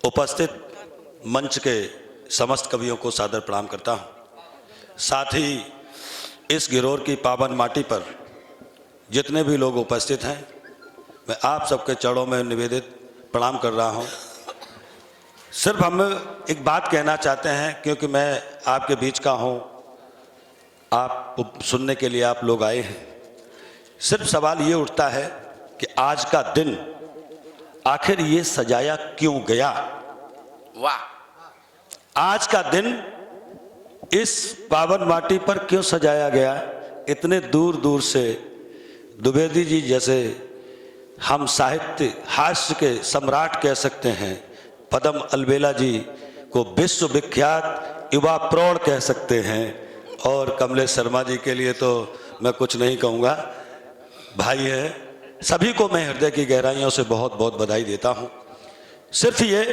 उपस्थित मंच के समस्त कवियों को सादर प्रणाम करता हूँ। साथ ही इस गिरोर की पावन माटी पर जितने भी लोग उपस्थित हैं, मैं आप सबके चरणों में निवेदित प्रणाम कर रहा हूँ। सिर्फ हम एक बात कहना चाहते हैं, क्योंकि मैं आपके बीच का हूँ, आप सुनने के लिए आप लोग आए हैं। सिर्फ सवाल ये उठता है कि आज का दिन आखिर ये सजाया क्यों गया। वाह! आज का दिन इस पावन माटी पर क्यों सजाया गया। इतने दूर दूर से द्विवेदी जी जैसे हम साहित्य हास्य के सम्राट कह सकते हैं, पद्म अलबेला जी को विश्व विख्यात युवा प्रौढ़ कह सकते हैं, और कमलेश शर्मा जी के लिए तो मैं कुछ नहीं कहूँगा, भाई है। सभी को मैं हृदय की गहराइयों से बहुत बहुत बधाई देता हूँ। सिर्फ ये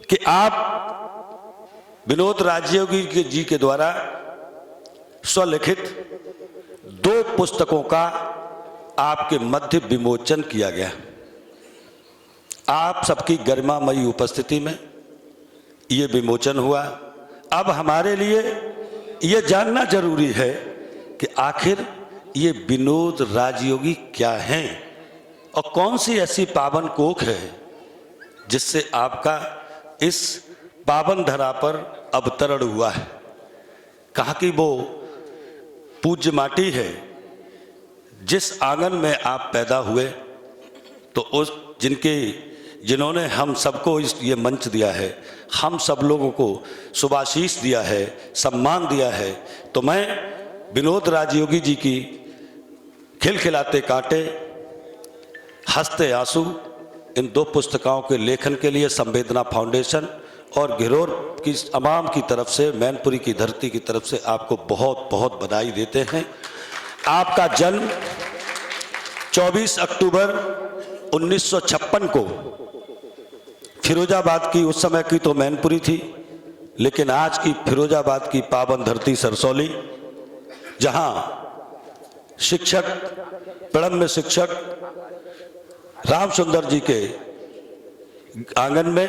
कि आप विनोद राजयोगी जी के द्वारा स्वलिखित 2 पुस्तकों का आपके मध्य विमोचन किया गया। आप सबकी गरिमामयी उपस्थिति में ये विमोचन हुआ। अब हमारे लिए ये जानना जरूरी है कि आखिर ये विनोद राजयोगी क्या हैं और कौन सी ऐसी पावन कोख है जिससे आपका इस पावन धरा पर अवतरण हुआ है। कहाँ की वो पूज्य माटी है जिस आंगन में आप पैदा हुए, तो उस जिन्होंने हम सबको ये मंच दिया है, हम सब लोगों को शुभाशीष दिया है, सम्मान दिया है। तो मैं विनोद राजयोगी जी की खिलखिलाते कांटे हंसते आंसू इन 2 पुस्तकों के लेखन के लिए संवेदना फाउंडेशन और गिरोर की तमाम की तरफ से, मैनपुरी की धरती की तरफ से आपको बहुत बहुत बधाई देते हैं। आपका जन्म 24 अक्टूबर 1956 को फिरोजाबाद की, उस समय की तो मैनपुरी थी, लेकिन आज की फिरोजाबाद की पावन धरती सरसौली, जहां शिक्षक, प्रणम्य शिक्षक राम सुंदर जी के आंगन में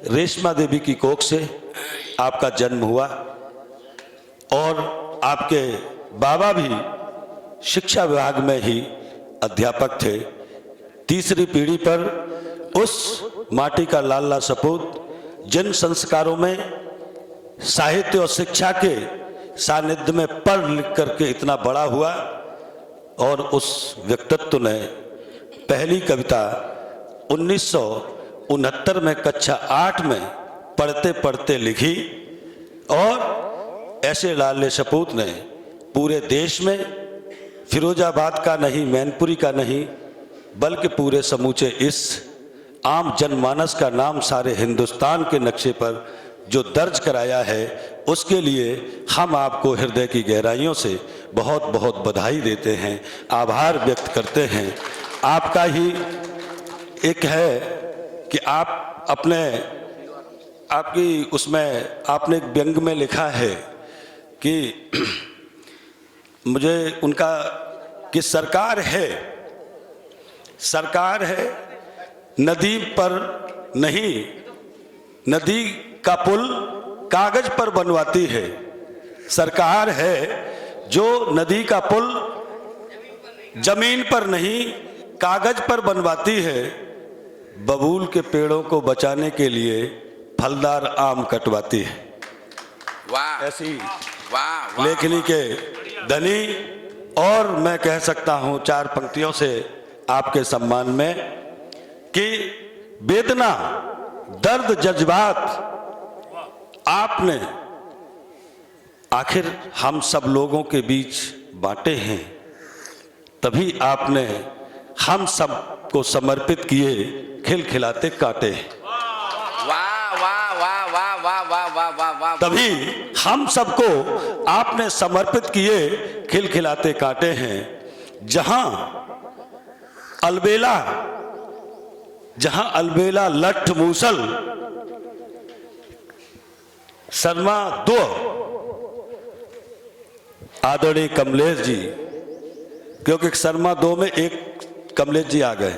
रेशमा देवी की कोख से आपका जन्म हुआ, और आपके बाबा भी शिक्षा विभाग में ही अध्यापक थे। तीसरी पीढ़ी पर उस माटी का लाला सपूत जिन संस्कारों में साहित्य और शिक्षा के सानिध्य में पढ़ लिख करके इतना बड़ा हुआ, और उस व्यक्तित्व ने पहली कविता 1969 में कक्षा 8 में पढ़ते पढ़ते लिखी, और ऐसे लाले सपूत ने पूरे देश में फिरोजाबाद का नहीं, मैनपुरी का नहीं, बल्कि पूरे समूचे इस आम जनमानस का नाम सारे हिंदुस्तान के नक्शे पर जो दर्ज कराया है, उसके लिए हम आपको हृदय की गहराइयों से बहुत बहुत बधाई देते हैं, आभार व्यक्त करते हैं। आपका ही एक है कि आप आपकी उसमें आपने एक व्यंग में लिखा है कि मुझे उनका कि सरकार है नदी पर नहीं, नदी का पुल कागज पर बनवाती है। सरकार है जो नदी का पुल जमीन पर नहीं कागज पर बनवाती है, बबूल के पेड़ों को बचाने के लिए फलदार आम कटवाती है। वाह! ऐसी वाह! लेखनी के धनी, और मैं कह सकता हूं 4 पंक्तियों से आपके सम्मान में कि वेदना, दर्द, जज्बात आपने आखिर हम सब लोगों के बीच बांटे हैं, तभी आपने हम सब को समर्पित किए खिलखिलाते कांटे। वाह वाह वाह वाह वाह वाह वाह वाह वाह! तभी हम सबको आपने समर्पित किए खिलखिलाते कांटे हैं। जहां अलबेला लठ मूसल शर्मा 2 आदरणीय कमलेश जी, क्योंकि शर्मा 2 में एक कमलेश जी आ गए,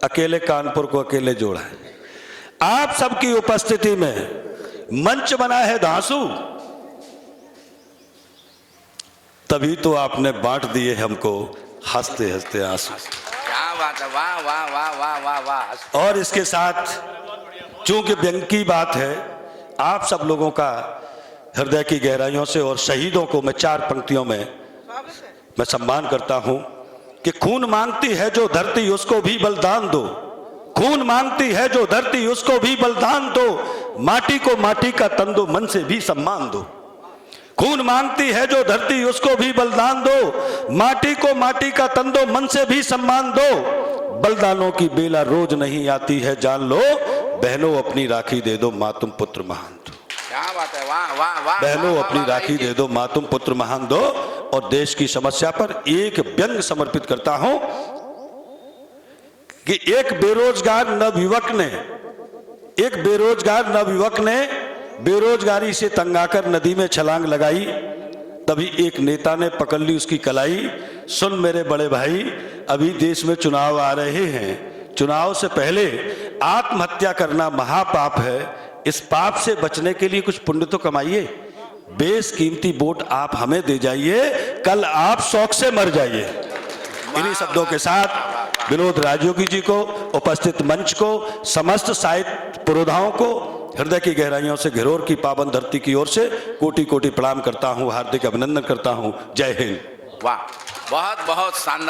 अकेले कानपुर को अकेले जोड़ा है। आप सबकी उपस्थिति में मंच बना है धांसू, तभी तो आपने बांट दिए हमको हंसते हंसते आंसू। क्या बात है, वाह वाह वाह वाह वाह वाह। और इसके साथ चूंकि व्यंग की बात है, आप सब लोगों का हृदय की गहराइयों से और शहीदों को मैं 4 पंक्तियों में मैं सम्मान करता हूं कि खून मांगती है जो धरती उसको भी बलिदान दो, खून मांगती है जो धरती उसको भी बलिदान दो, माटी को माटी का तन दो, मन से भी सम्मान दो। खून मांगती है जो धरती उसको भी बलिदान दो, माटी को माटी का तन दो, मन से भी सम्मान दो। बलिदानों की बेला रोज नहीं आती है, जान लो बहनों अपनी राखी दे दो, माँ तुम पुत्र महान दो। क्या बात है, वाह वाह वाह। बहनों वाह, अपनी वाह, राखी वाह, दे दो, माँ तुम पुत्र महान दो। और देश की समस्या पर एक व्यंग समर्पित करता हूं कि एक बेरोजगार नवयुवक ने बेरोजगारी से तंग आकर नदी में छलांग लगाई। तभी एक नेता ने पकड़ ली उसकी कलाई। सुन मेरे बड़े भाई, अभी देश में चुनाव आ रहे हैं, चुनाव से पहले आत्महत्या करना महापाप है। इस पाप से बचने के लिए कुछ पुण्य तो कमाइए, बेशकीमती वोट आप हमें दे जाइए, कल आप शौक से मर जाइए। इन्हीं शब्दों के साथ विनोद राजयोगी जी को, उपस्थित मंच को, समस्त साहित्य पुरोधाओं को हृदय की गहराइयों से घिरोर की पावन धरती की ओर से कोटि कोटि प्रणाम करता हूं, हार्दिक अभिनंदन करता हूं। जय हिंद। वाह, बहुत बहुत शानदार।